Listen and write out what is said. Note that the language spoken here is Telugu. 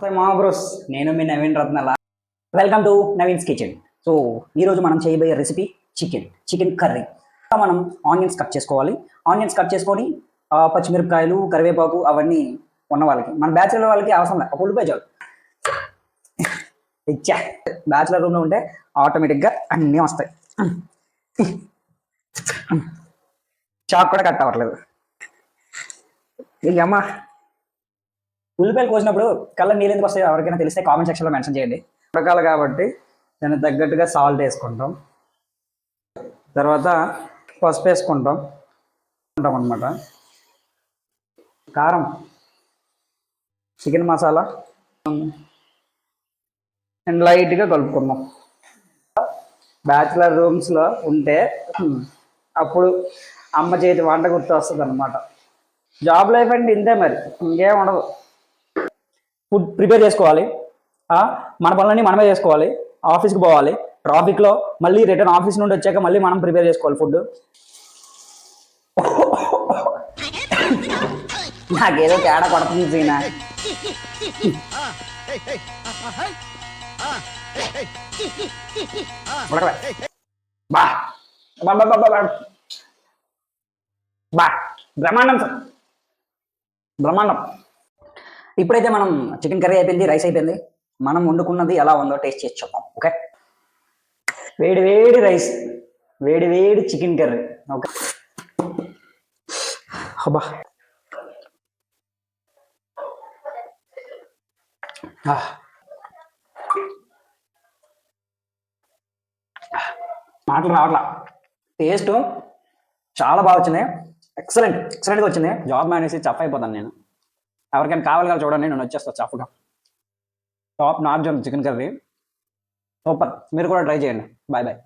మా బ్రోస్, నేను మీ Naveen Ratnala. Welcome to Naveen's kitchen. So ఈరోజు మనం చేయబోయే రెసిపీ చికెన్ కర్రీ. మనం ఆనియన్స్ కట్ చేసుకోవాలి. ఆనియన్స్ కట్ చేసుకొని పచ్చిమిరపకాయలు, కరివేపాకు అవన్నీ ఉన్న వాళ్ళకి, మన బ్యాచిలర్ వాళ్ళకి అవసరం లేదు, ఉల్లిపాయ చాలు. ఇచ్చా బ్యాచిలర్ రూమ్లో ఉంటే ఆటోమేటిక్గా అన్నీ వస్తాయి. చాక్ కూడా కట్ అవ్వట్లేదు. ఇక అమ్మ ఉల్లిపాయలు కోసినప్పుడు కలర్ నీళ్ళు ఎందుకు వస్తాయి ఎవరికైనా తెలిస్తే కామెంట్ సెక్షన్లో మెన్షన్ చేయండి. ఉడకాలి కాబట్టి దానికి తగ్గట్టుగా సాల్ట్ వేసుకుంటాం, తర్వాత పసుపు వేసుకుంటాం అనమాట, కారం, చికెన్ మసాలా అండ్ లైట్గా కలుపుకుందాం. బ్యాచిలర్ రూమ్స్లో ఉంటే అప్పుడు అమ్మ చేతి వంట గుర్తు వస్తుంది అనమాట. జాబ్ లైఫ్ అంటే ఇంతే, మరి ఇంకేం ఉండదు. ఫుడ్ ప్రిపేర్ చేసుకోవాలి, మన పనులన్నీ మనమే చేసుకోవాలి. ఆఫీస్కి పోవాలి, ట్రాఫిక్లో మళ్ళీ రిటర్న్ ఆఫీస్ నుండి వచ్చాక మళ్ళీ మనం ప్రిపేర్ చేసుకోవాలి ఫుడ్. నాకేదో తేడా కొడుతుంది సీనా. బా బా బ్రహ్మాండం సార్, బ్రహ్మాండం. ఇప్పుడైతే మనం చికెన్ కర్రీ అయిపోయింది, రైస్ అయిపోయింది. మనం వండుకున్నది ఎలా ఉందో టేస్ట్ చేసి చెప్పాం. ఓకే, వేడి వేడి రైస్, వేడి వేడి చికెన్ కర్రీ. ఓకే, అబ్బా మాటలు రావట్లా. టేస్ట్ చాలా బాగా వచ్చింది, ఎక్సలెంట్గా వచ్చింది. జాబ్ మానేసి చఫ్ అయిపోతాను నేను. ఎవరికైనా కావాలి కదా చూడండి, నేను వచ్చేస్తాను చఫ్గా. Top notch chicken curry super, మీరు కూడా ట్రై చేయండి. Bye bye.